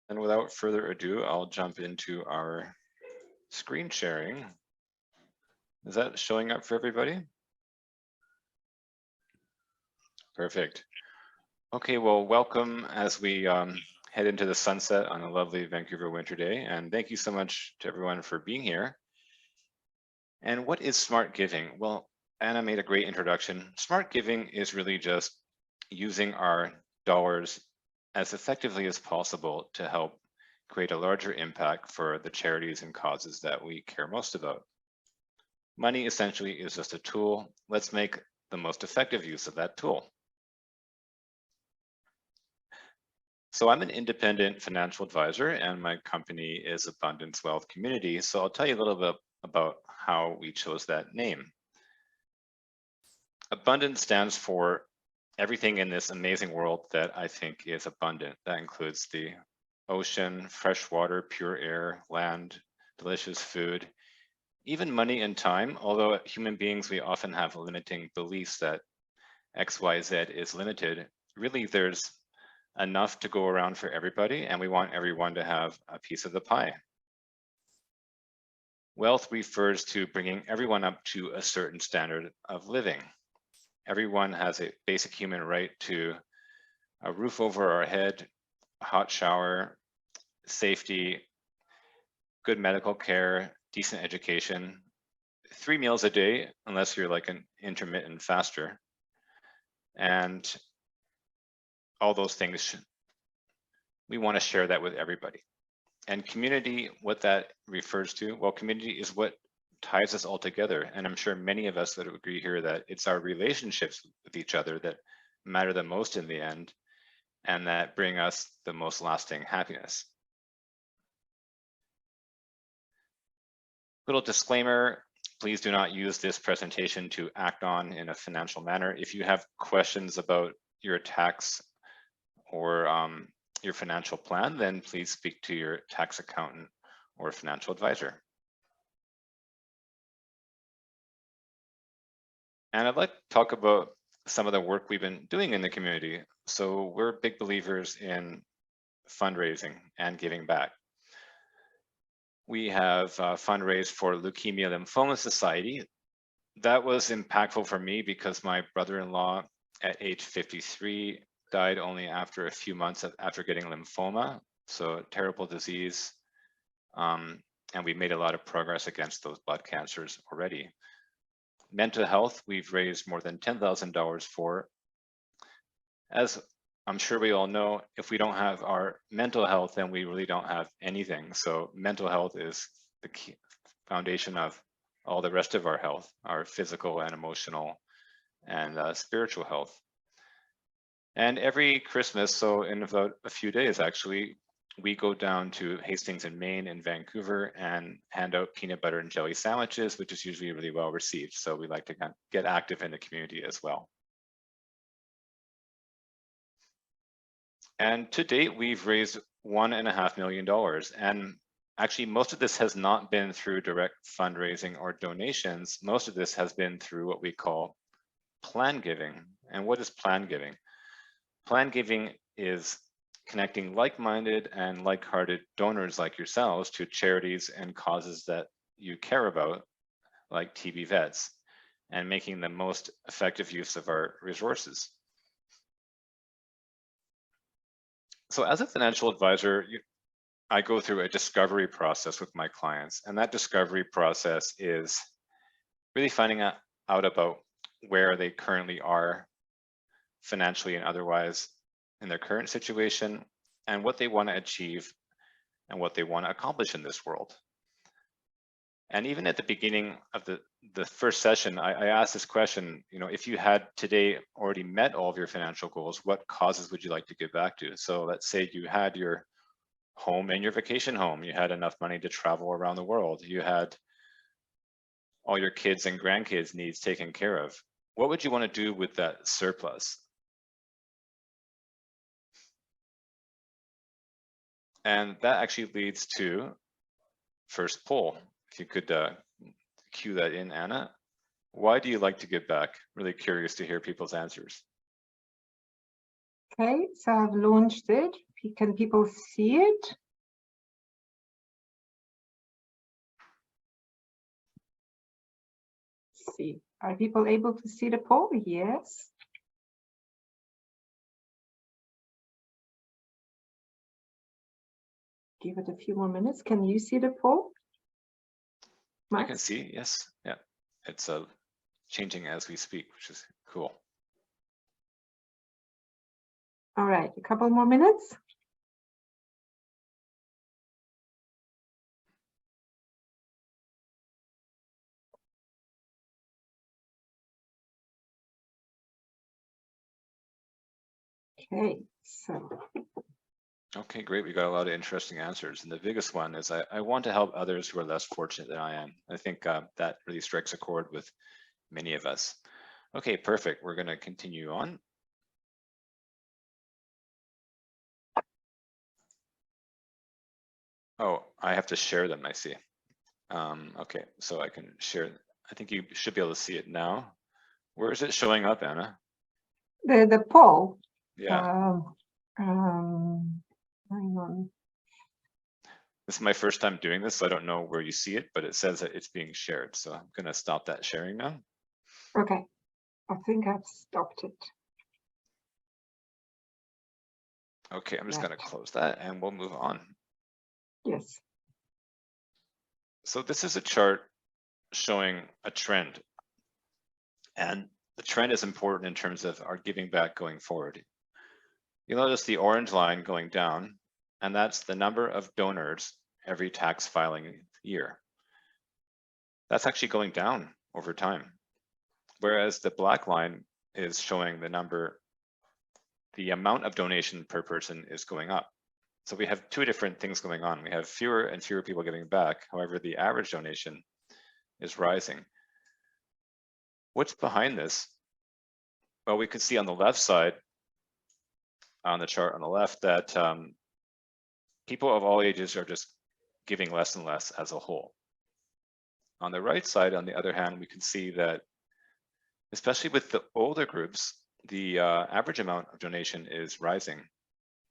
And without further ado, I'll jump into our screen sharing. Is that showing up for everybody? Perfect. Okay, well, welcome as we head into the sunset on a lovely Vancouver winter day. And thank you so much to everyone for being here. And what is smart giving? Well, Anna made a great introduction. Smart giving is really just using our dollars as effectively as possible to help create a larger impact for the charities and causes that we care most about. Money essentially is just a tool. Let's make the most effective use of that tool. So I'm an independent financial advisor and my company is Abundance Wealth Community. So I'll tell you a little bit about how we chose that name. Abundance stands for everything in this amazing world that I think is abundant. That includes the ocean, fresh water, pure air, land, delicious food, even money and time. Although human beings, we often have limiting beliefs that X, Y, Z is limited. Really, there's enough to go around for everybody, and we want everyone to have a piece of the pie. Wealth refers to bringing everyone up to a certain standard of living. Everyone has a basic human right to a roof over our head, a hot shower, safety, good medical care, decent education, 3 meals a day, unless you're like an intermittent faster. And all those things, we want to share that with everybody. And community, what that refers to, well, community is what ties us all together. And I'm sure many of us would agree here that it's our relationships with each other that matter the most in the end, and that bring us the most lasting happiness. Little disclaimer, please do not use this presentation to act on in a financial manner. If you have questions about your tax or your financial plan, then please speak to your tax accountant or financial advisor. And I'd like to talk about some of the work we've been doing in the community. So we're big believers in fundraising and giving back. We have fundraised for Leukemia Lymphoma Society. That was impactful for me because my brother-in-law at age 53 died only after a few months after getting lymphoma. So terrible disease. And we made a lot of progress against those blood cancers already. Mental health, we've raised more than $10,000 for. As I'm sure we all know, if we don't have our mental health, then we really don't have anything. So mental health is the key foundation of all the rest of our health, our physical and emotional and spiritual health. And every Christmas, so in about a few days actually, we go down to Hastings in Maine and Vancouver and hand out peanut butter and jelly sandwiches, which is usually really well received. So we like to get active in the community as well. And to date, we've raised $1.5 million. And actually, most of this has not been through direct fundraising or donations. Most of this has been through what we call plan giving. And what is plan giving? Plan giving is connecting like-minded and like-hearted donors like yourselves to charities and causes that you care about, like TB vets, and making the most effective use of our resources. So as a financial advisor, I go through a discovery process with my clients, and that discovery process is really finding out about where they currently are financially and otherwise in their current situation, and what they want to achieve and what they want to accomplish in this world. And even at the beginning of the first session, I asked this question, if you had today already met all of your financial goals, what causes would you like to give back to? So let's say you had your home and your vacation home, you had enough money to travel around the world, you had all your kids and grandkids needs taken care of. What would you want to do with that surplus? And that actually leads to first poll. If you could cue that in, Anna. Why do you like to give back? Really curious to hear people's answers. Okay, so I've launched it. Can people see it? Let's see. Are people able to see the poll? Yes. Give it a few more minutes. Can you see the poll? Max? I can see, yes. Yeah, it's changing as we speak, which is cool. All right, a couple more minutes. Okay, so. Okay, great. We got a lot of interesting answers. And the biggest one is I want to help others who are less fortunate than I am. I think that really strikes a chord with many of us. Okay, perfect. We're going to continue on. Oh, I have to share them, I see. Okay, so I can share. I think you should be able to see it now. Where is it showing up, Anna? The poll. Yeah. Hang on. This is my first time doing this, so I don't know where you see it, but it says that it's being shared. So I'm going to stop that sharing now. Okay, I think I've stopped it. Okay, I'm just going to close that and we'll move on. Yes. So this is a chart showing a trend. And the trend is important in terms of our giving back going forward. You'll notice the orange line going down, and that's the number of donors every tax filing year. That's actually going down over time. Whereas the black line is showing the amount of donation per person is going up. So we have two different things going on. We have fewer and fewer people giving back. However, the average donation is rising. What's behind this? Well, we can see on the left side, on the chart on the left, that people of all ages are just giving less and less as a whole. On the right side, on the other hand, we can see that, especially with the older groups, the average amount of donation is rising.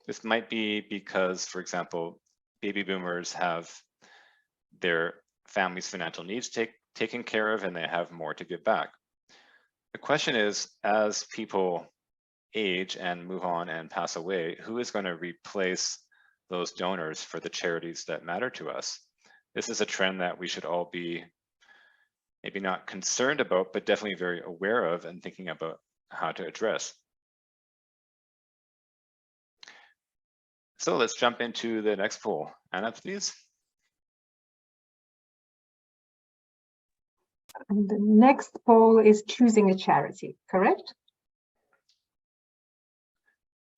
This might be because, for example, baby boomers have their family's financial needs taken care of and they have more to give back. The question is, as people age and move on and pass away, who is going to replace those donors for the charities that matter to us? This is a trend that we should all be maybe not concerned about, but definitely very aware of and thinking about how to address. So let's jump into the next poll. Anna, please. And the next poll is choosing a charity, correct?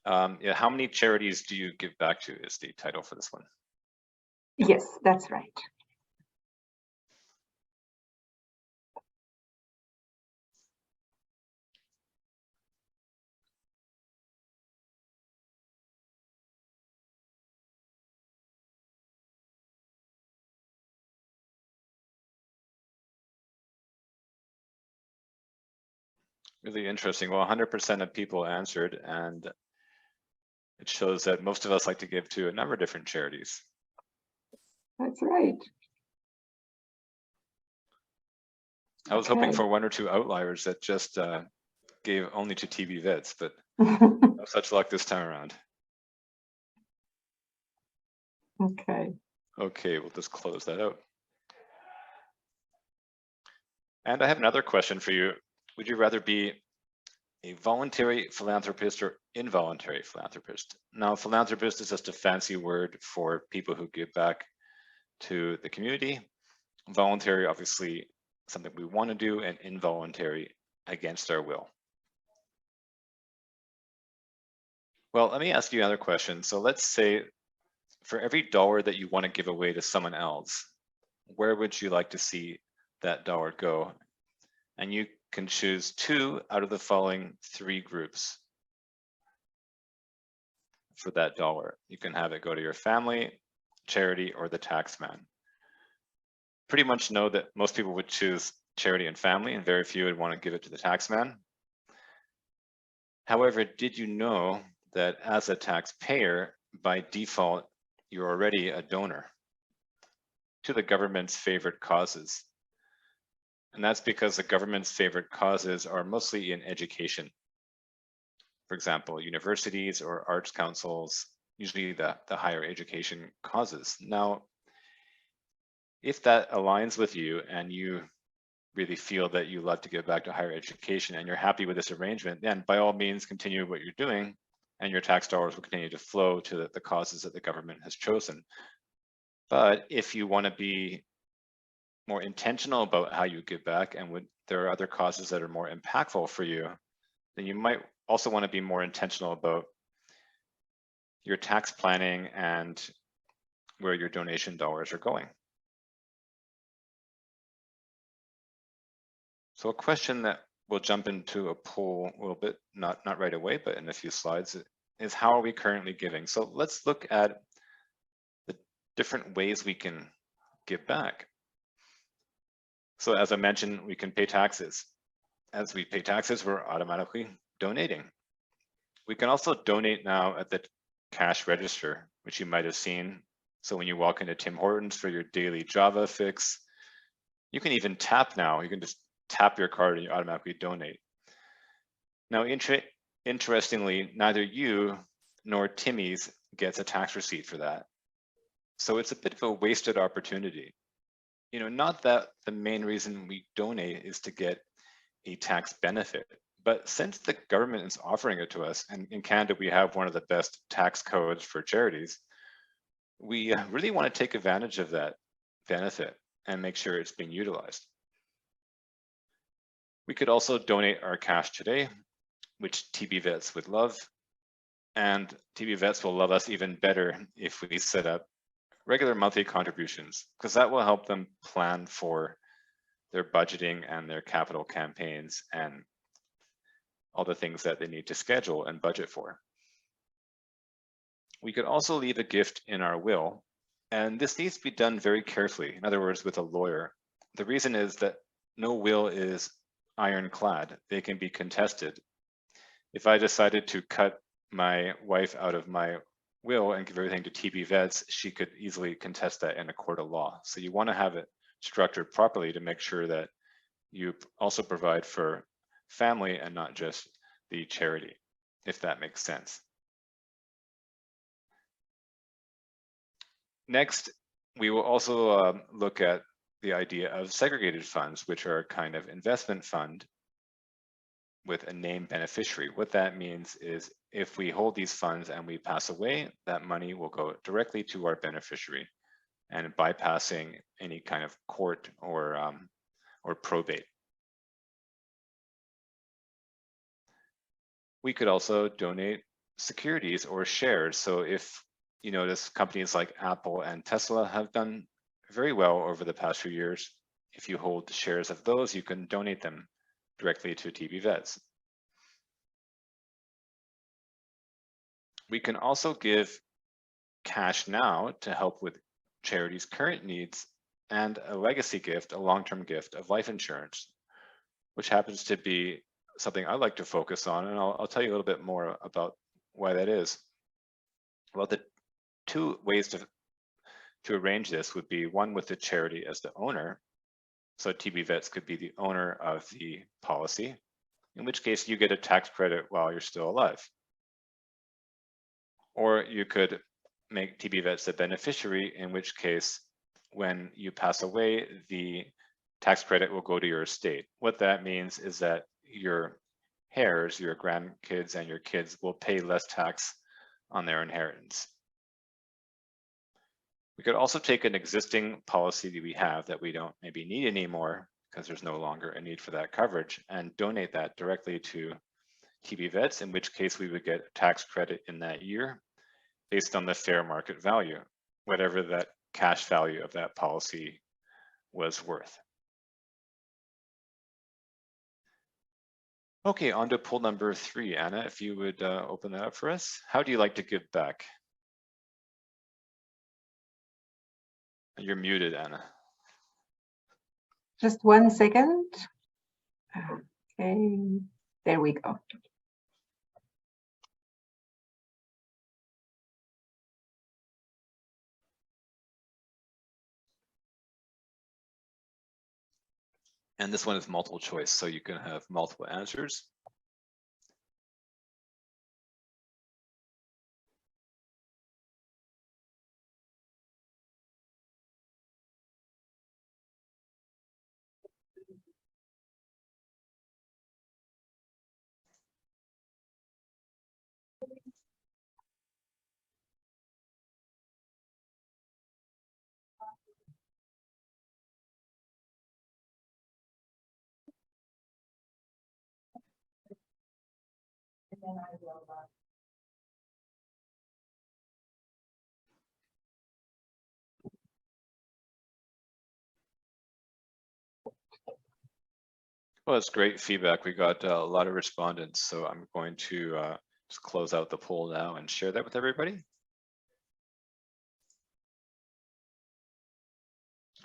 Yeah, how many charities do you give back to is the title for this one. Yes, that's right. Really interesting. Well, 100% of people answered, and it shows that most of us like to give to a number of different charities. That's right. I was hoping for one or two outliers that just gave only to TB Vets, but no such luck this time around. Okay. Okay, we'll just close that out. And I have another question for you. Would you rather be a voluntary philanthropist or involuntary philanthropist? Now, philanthropist is just a fancy word for people who give back to the community. Voluntary, obviously, something we want to do, and involuntary, against our will. Well, let me ask you another question. So let's say for every dollar that you want to give away to someone else, where would you like to see that dollar go? And you can choose 2 out of the following 3 groups for that dollar. You can have it go to your family, charity, or the tax man. Pretty much know that most people would choose charity and family, and very few would want to give it to the tax man. However, did you know that as a taxpayer, by default, you're already a donor to the government's favorite causes. And that's because the government's favorite causes are mostly in education. For example, universities or arts councils, usually the higher education causes. Now, if that aligns with you and you really feel that you love to give back to higher education and you're happy with this arrangement, then by all means continue what you're doing and your tax dollars will continue to flow to the causes that the government has chosen. But if you want to be more intentional about how you give back and there are other causes that are more impactful for you, then you might also want to be more intentional about your tax planning and where your donation dollars are going. So a question that we'll jump into a poll a little bit, not right away, but in a few slides, is how are we currently giving? So let's look at the different ways we can give back. So as I mentioned, we can pay taxes. As we pay taxes, we're automatically donating. We can also donate now at the cash register, which you might have seen. So when you walk into Tim Hortons for your daily Java fix, you can even tap now. You can just tap your card and you automatically donate. Now, interestingly, neither you nor Timmy's gets a tax receipt for that. So it's a bit of a wasted opportunity. You know, not that the main reason we donate is to get a tax benefit, but since the government is offering it to us, and in Canada, we have one of the best tax codes for charities, we really want to take advantage of that benefit and make sure it's being utilized. We could also donate our cash today, which TB Vets would love, and TB Vets will love us even better if we set up regular monthly contributions, because that will help them plan for their budgeting and their capital campaigns and all the things that they need to schedule and budget for. We could also leave a gift in our will, and this needs to be done very carefully, in other words, with a lawyer. The reason is that no will is ironclad. They can be contested. If I decided to cut my wife out of my will and give everything to TB Vets, she could easily contest that in a court of law. So you want to have it structured properly to make sure that you also provide for family and not just the charity, if that makes sense. Next, we will also look at the idea of segregated funds, which are a kind of investment fund with a named beneficiary. What that means is if we hold these funds and we pass away, that money will go directly to our beneficiary and bypassing any kind of court or probate. We could also donate securities or shares. So if you notice companies like Apple and Tesla have done very well over the past few years, if you hold shares of those, you can donate them directly to TB Vets. We can also give cash now to help with charities' current needs and a legacy gift, a long-term gift of life insurance, which happens to be something I like to focus on, and I'll tell you a little bit more about why that is. Well, the two ways to arrange this would be one with the charity as the owner. So TB Vets could be the owner of the policy, in which case you get a tax credit while you're still alive. Or you could make TB Vets the beneficiary, in which case when you pass away, the tax credit will go to your estate. What that means is that your heirs, your grandkids and your kids will pay less tax on their inheritance. We could also take an existing policy that we have that we don't maybe need anymore because there's no longer a need for that coverage and donate that directly to TB Vets, in which case we would get a tax credit in that year based on the fair market value, whatever that cash value of that policy was worth. Okay, on to poll number 3. Anna, if you would open that up for us. How do you like to give back? You're muted, Anna. Just 1 second. Okay, there we go. And this one is multiple choice, so you can have multiple answers. Well, it's great feedback. We got a lot of respondents, so I'm going to just close out the poll now and share that with everybody.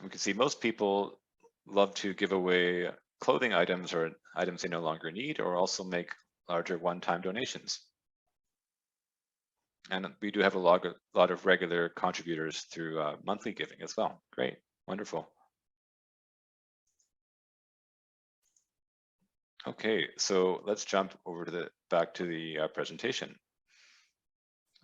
We can see most people love to give away clothing items or items they no longer need, or also make larger one-time donations. And we do have a lot of regular contributors through monthly giving as well. Great, wonderful. Okay, so let's jump over to back to the presentation.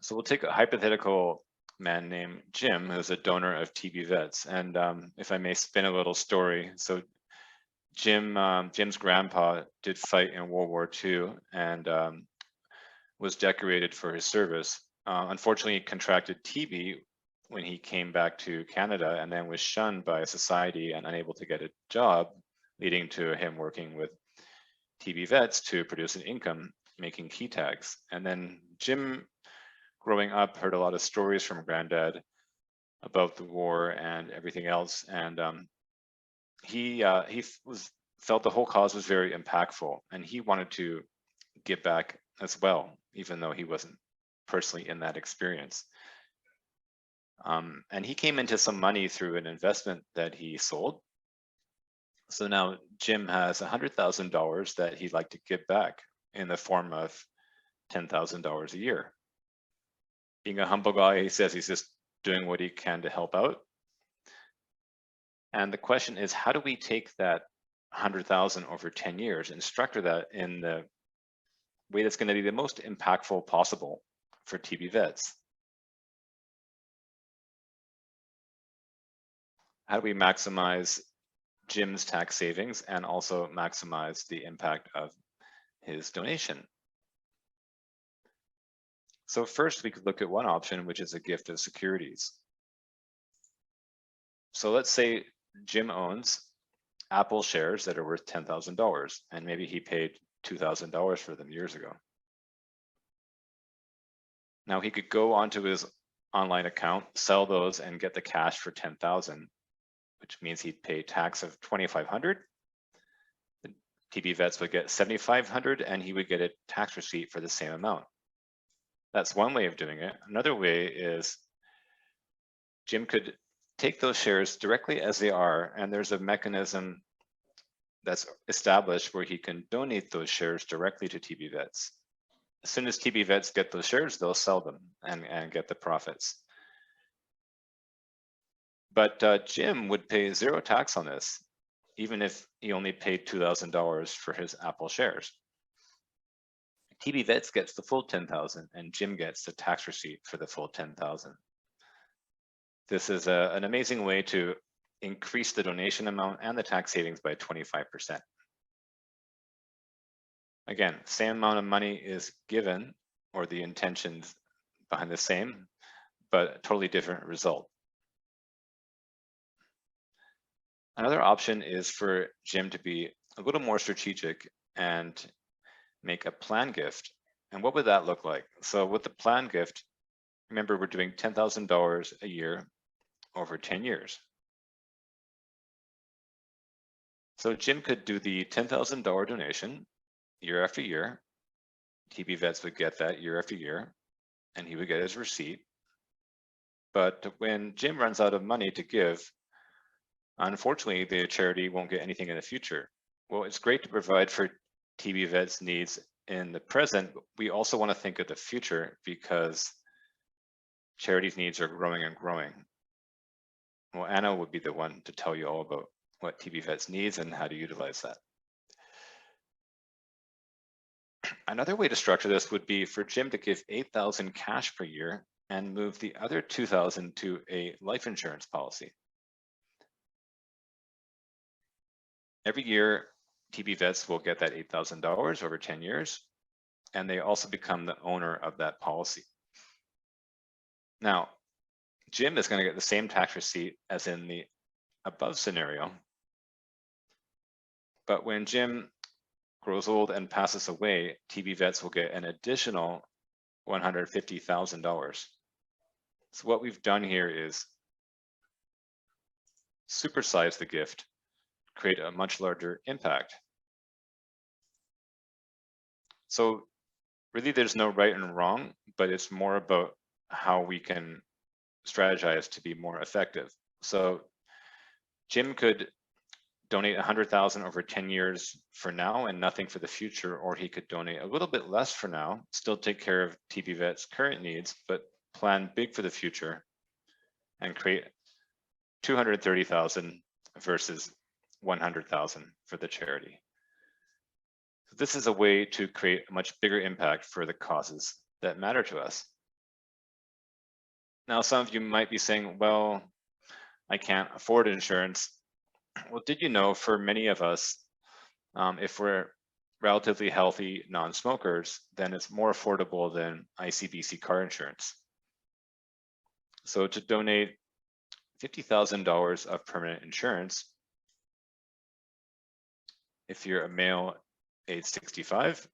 So we'll take a hypothetical man named Jim, who's a donor of TB Vets. And if I may spin a little story, so Jim's grandpa did fight in World War II and was decorated for his service. Unfortunately, he contracted TB when he came back to Canada and then was shunned by society and unable to get a job, leading to him working with TB Vets to produce an income, making key tags. And then Jim, growing up, heard a lot of stories from Granddad about the war and everything else, and he felt the whole cause was very impactful, and he wanted to give back as well, even though he wasn't personally in that experience. And he came into some money through an investment that he sold. So now Jim has $100,000 that he'd like to give back in the form of $10,000 a year. Being a humble guy, he says he's just doing what he can to help out. And the question is, how do we take that 100,000 over 10 years and structure that in the way that's going to be the most impactful possible for TB Vets? How do we maximize Jim's tax savings and also maximize the impact of his donation? So first, we could look at one option, which is a gift of securities. So let's say Jim owns Apple shares that are worth $10,000, and maybe he paid $2,000 for them years ago. Now he could go onto his online account, sell those, and get the cash for $10,000, which means he'd pay tax of $2,500. The TB Vets would get $7,500, and he would get a tax receipt for the same amount. That's one way of doing it. Another way is Jim could take those shares directly as they are, and there's a mechanism that's established where he can donate those shares directly to TB Vets. As soon as TB Vets get those shares, they'll sell them and get the profits. But Jim would pay zero tax on this, even if he only paid $2,000 for his Apple shares. TB Vets gets the full $10,000, and Jim gets the tax receipt for the full $10,000. This is an amazing way to increase the donation amount and the tax savings by 25%. Again, same amount of money is given, or the intentions behind the same, but a totally different result. Another option is for Jim to be a little more strategic and make a plan gift. And what would that look like? So with the plan gift, remember we're doing $10,000 a year over 10 years. So Jim could do the $10,000 donation year after year. TB Vets would get that year after year, and he would get his receipt. But when Jim runs out of money to give, unfortunately, the charity won't get anything in the future. Well, it's great to provide for TB Vets needs in the present, but we also want to think of the future because charities' needs are growing and growing. Well, Anna would be the one to tell you all about what TB Vets needs and how to utilize that. Another way to structure this would be for Jim to give $8,000 cash per year and move the other $2,000 to a life insurance policy. Every year, TB Vets will get that $8,000 over 10 years, and they also become the owner of that policy. Now, Jim is going to get the same tax receipt as in the above scenario, but when Jim grows old and passes away, TB Vets will get an additional $150,000. So what we've done here is supersize the gift, create a much larger impact. So really there's no right and wrong, but it's more about how we can strategize to be more effective. So Jim could donate 100,000 over 10 years for now and nothing for the future, or he could donate a little bit less for now, still take care of TB Vet's current needs, but plan big for the future and create 230,000 versus 100,000 for the charity. This is a way to create a much bigger impact for the causes that matter to us. Now, some of you might be saying, well, I can't afford insurance. Well, did you know for many of us, if we're relatively healthy non-smokers, then it's more affordable than ICBC car insurance. So to donate $50,000 of permanent insurance, if you're a male age 65,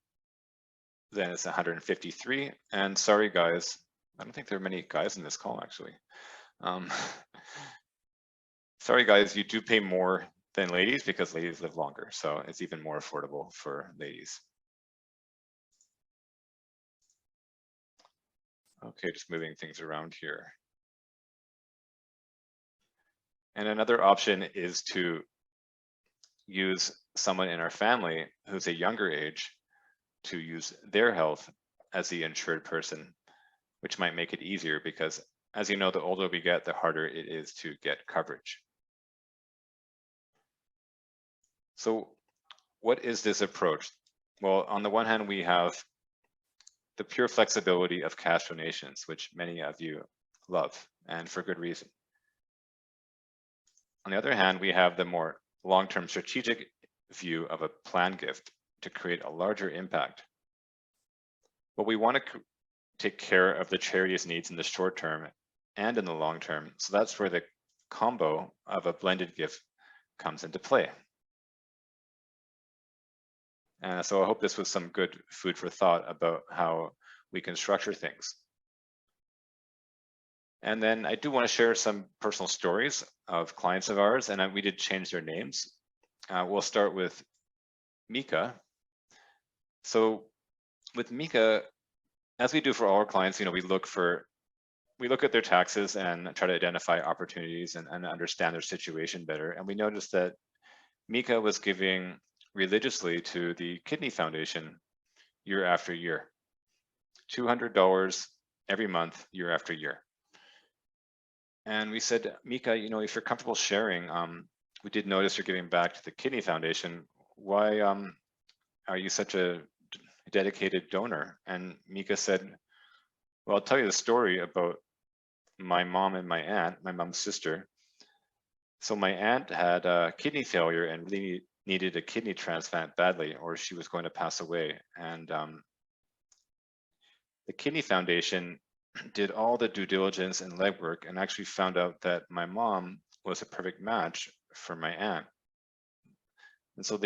then it's 153. And sorry, guys, I don't think there are many guys in this call, actually. Sorry, guys, you do pay more than ladies because ladies live longer. So it's even more affordable for ladies. Okay, just moving things around here. And another option is to use someone in our family who's a younger age to use their health as the insured person, which might make it easier because, as you know, the older we get, the harder it is to get coverage. So what is this approach? Well, on the one hand, we have the pure flexibility of cash donations, which many of you love, and for good reason. On the other hand, we have the more long-term strategic view of a planned gift to create a larger impact. But we want to take care of the charity's needs in the short term and in the long term. So that's where the combo of a blended gift comes into play. So I hope this was some good food for thought about how we can structure things. And then I do want to share some personal stories of clients of ours, and we did change their names. We'll start with Mika. So with Mika, as we do for all our clients, we look at their taxes and try to identify opportunities and understand their situation better. And we noticed that Mika was giving religiously to the Kidney Foundation year after year, $200 every month, year after year. And we said, Mika, if you're comfortable sharing, we did notice you're giving back to the Kidney Foundation. Why are you such a dedicated donor? And Mika said, well, I'll tell you the story about my mom and my aunt, my mom's sister. So my aunt had kidney failure and really needed a kidney transplant badly, or she was going to pass away. And the Kidney Foundation did all the due diligence and legwork and actually found out that my mom was a perfect match for my aunt. And so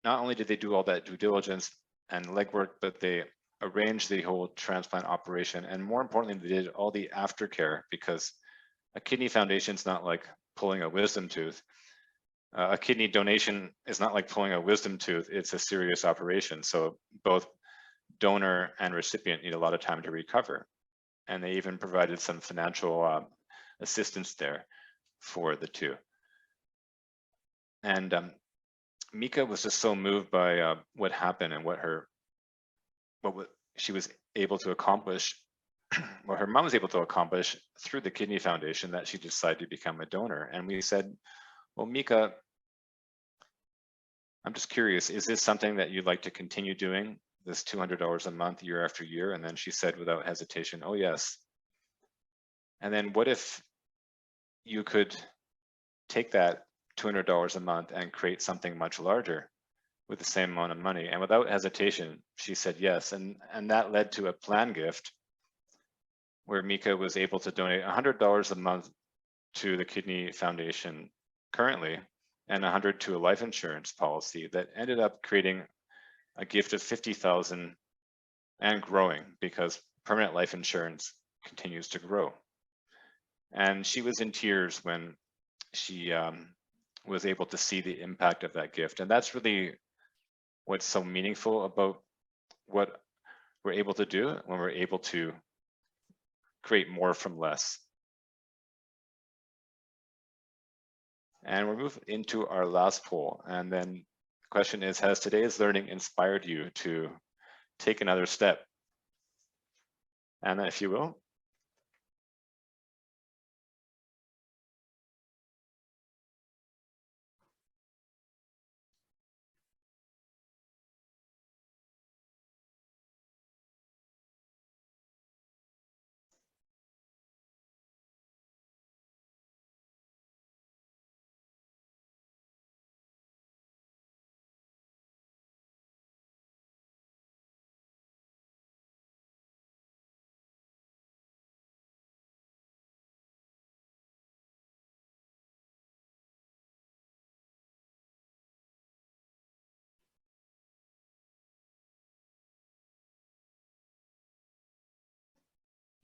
not only did they do all that due diligence and legwork, but they arranged the whole transplant operation. And more importantly, they did all the aftercare, because a kidney foundation is not like pulling a wisdom tooth. A kidney donation is not like pulling a wisdom tooth. It's a serious operation. So both donor and recipient need a lot of time to recover. And they even provided some financial assistance there for the two. And Mika was just so moved by what happened and what she was able to accomplish, what her mom was able to accomplish through the Kidney Foundation, that she decided to become a donor. And we said, Well, Mika, I'm just curious, is this something that you'd like to continue doing, this $200 a month year after year? And then she said without hesitation, oh yes. And then what if you could take that $200 a month and create something much larger with the same amount of money? And without hesitation, she said yes. And that led to a plan gift where Mika was able to donate $100 a month to the Kidney Foundation currently, and 100 to a life insurance policy that ended up creating a gift of 50,000 and growing, because permanent life insurance continues to grow. And she was in tears when she was able to see the impact of that gift. And that's really what's so meaningful about what we're able to do when we're able to create more from less. And we'll move into our last poll. And then the question is, has today's learning inspired you to take another step? Anna, if you will.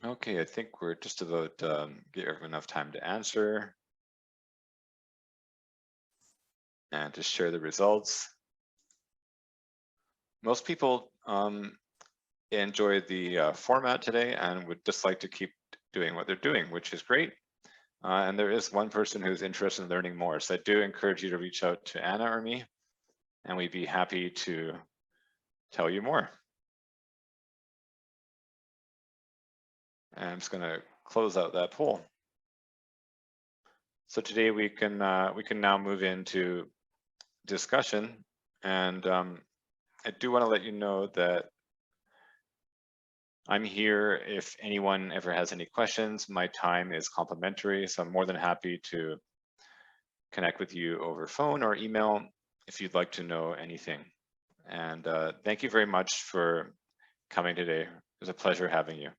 Okay, I think we're just about give everyone enough time to answer and to share the results. Most people enjoyed the format today and would just like to keep doing what they're doing, which is great. And there is one person who's interested in learning more. So I do encourage you to reach out to Anna or me, and we'd be happy to tell you more. And I'm just going to close out that poll. So today we can now move into discussion, and I do want to let you know that I'm here if anyone ever has any questions. My time is complimentary, so I'm more than happy to connect with you over phone or email if you'd like to know anything. And thank you very much for coming today. It was a pleasure having you.